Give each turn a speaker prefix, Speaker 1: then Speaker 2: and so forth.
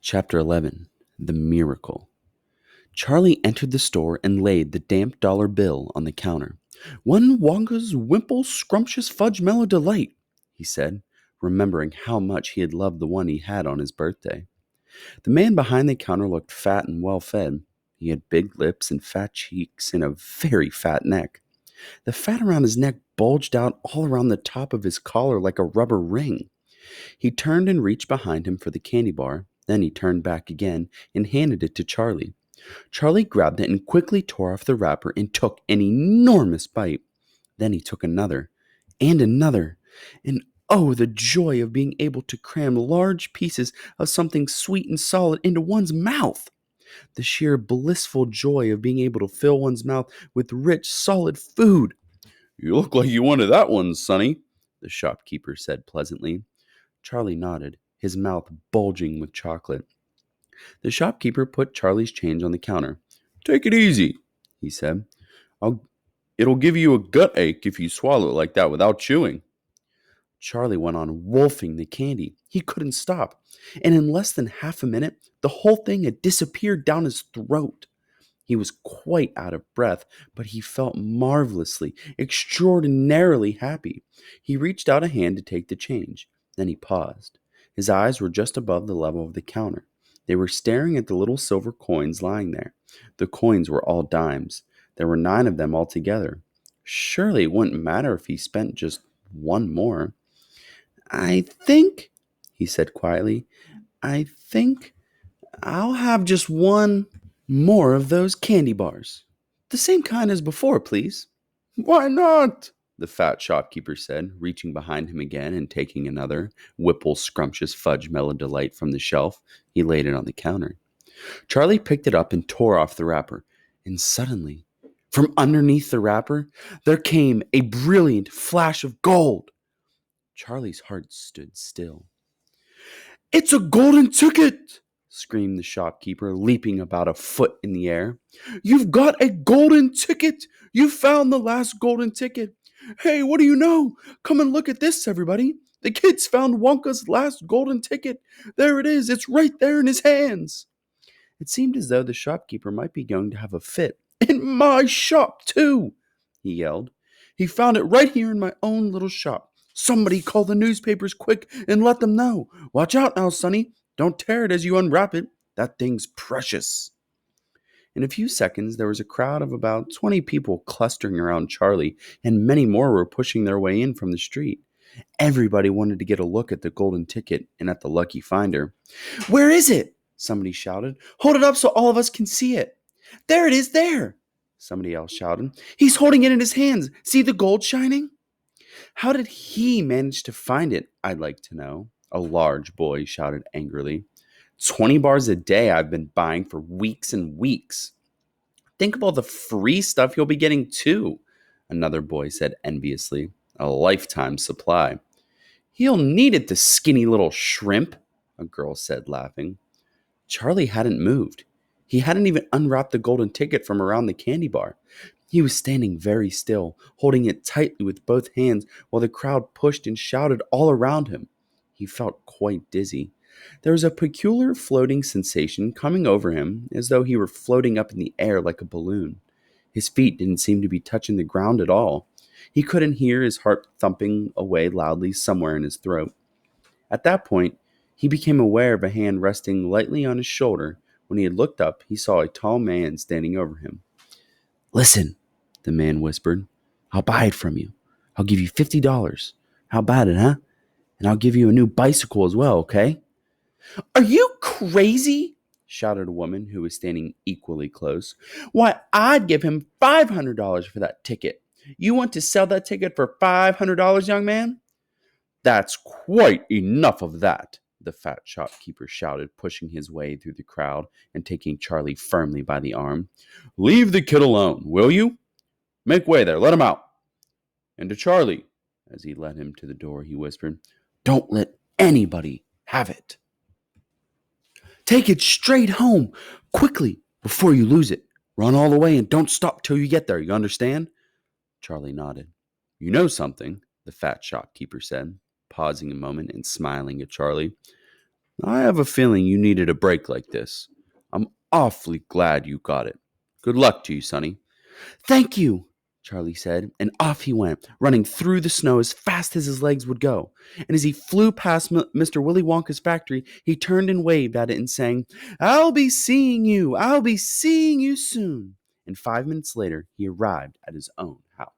Speaker 1: Chapter 11. The Miracle. Charlie entered the store and laid the damp dollar bill on the counter. "One Wonka's Wimple Scrumptious Fudge Mellow Delight," he said, remembering how much he had loved the one he had on his birthday. The man behind the counter looked fat and well fed. He had big lips and fat cheeks and a very fat neck. The fat around his neck bulged out all around the top of his collar like a rubber ring. He turned and reached behind him for the candy bar. Then he turned back again and handed it to Charlie. Charlie grabbed it and quickly tore off the wrapper and took an enormous bite. Then he took another and another. And oh, the joy of being able to cram large pieces of something sweet and solid into one's mouth. The sheer blissful joy of being able to fill one's mouth with rich, solid food. "You look like you wanted that one, Sonny," the shopkeeper said pleasantly. Charlie nodded, his mouth bulging with chocolate. The shopkeeper put Charlie's change on the counter. "Take it easy," he said. I'll, "It'll give you a gut ache if you swallow it like that without chewing." Charlie went on wolfing the candy. He couldn't stop. And in less than half a minute, the whole thing had disappeared down his throat. He was quite out of breath, but he felt marvelously, extraordinarily happy. He reached out a hand to take the change. Then he paused. His eyes were just above the level of the counter. They were staring at the little silver coins lying there. The coins were all dimes. There were 9 of them altogether. Surely it wouldn't matter if he spent just one more. "I think," he said quietly, "I think I'll have just one more of those candy bars. The same kind as before, please." "Why not?" the fat shopkeeper said, reaching behind him again and taking another Whipple Scrumptious Fudge Mellow Delight from the shelf. He laid it on the counter. Charlie picked it up and tore off the wrapper. And suddenly, from underneath the wrapper, there came a brilliant flash of gold. Charlie's heart stood still. "It's a golden ticket!" screamed the shopkeeper, leaping about a foot in the air. "You've got a golden ticket! You found the last golden ticket! Hey, what do you know? Come and look at this, everybody! The kid's found Wonka's last golden ticket! There it is! It's right there in his hands!" It seemed as though the shopkeeper might be going to have a fit. "In my shop, too!" he yelled. "He found it right here in my own little shop. Somebody call the newspapers quick and let them know. Watch out now, Sonny. Don't tear it as you unwrap it. That thing's precious." In a few seconds, there was a crowd of about 20 people clustering around Charlie, and many more were pushing their way in from the street. Everybody wanted to get a look at the golden ticket and at the lucky finder. "Where is it?" somebody shouted. "Hold it up so all of us can see it." "There it is, there!" somebody else shouted. "He's holding it in his hands. See the gold shining?" "How did he manage to find it, I'd like to know?" a large boy shouted angrily. 20 bars a day I've been buying for weeks and weeks." "Think of all the free stuff you'll be getting too," another boy said enviously. "A lifetime supply." "He'll need it, the skinny little shrimp," a girl said, laughing. Charlie hadn't moved. He hadn't even unwrapped the golden ticket from around the candy bar. He was standing very still, holding it tightly with both hands while the crowd pushed and shouted all around him. He felt quite dizzy. There was a peculiar floating sensation coming over him, as though he were floating up in the air like a balloon. His feet didn't seem to be touching the ground at all. He couldn't hear his heart thumping away loudly somewhere in his throat. At that point, he became aware of a hand resting lightly on his shoulder. When he had looked up, he saw a tall man standing over him. "Listen," the man whispered. "I'll buy it from you. I'll give you $50. How about it, huh? And I'll give you a new bicycle as well, okay?" "Are you crazy?" shouted a woman who was standing equally close. "Why, I'd give him $500 for that ticket. You want to sell that ticket for $500, young man?" "That's quite enough of that," the fat shopkeeper shouted, pushing his way through the crowd and taking Charlie firmly by the arm. "Leave the kid alone, will you? Make way there, let him out." And to Charlie, as he led him to the door, he whispered, "Don't let anybody have it. Take it straight home, quickly, before you lose it. Run all the way and don't stop till you get there, you understand?" Charlie nodded. "You know something," the fat shopkeeper said, pausing a moment and smiling at Charlie. I have a feeling you needed a break like this. I'm awfully glad you got it. Good luck to you, Sonny. Thank you, Charlie said, and off he went, running through the snow as fast as his legs would go. And as he flew past Mr. Willy Wonka's factory, he turned and waved at it and sang, I'll be seeing you! I'll be seeing you soon! And 5 minutes later, he arrived at his own house.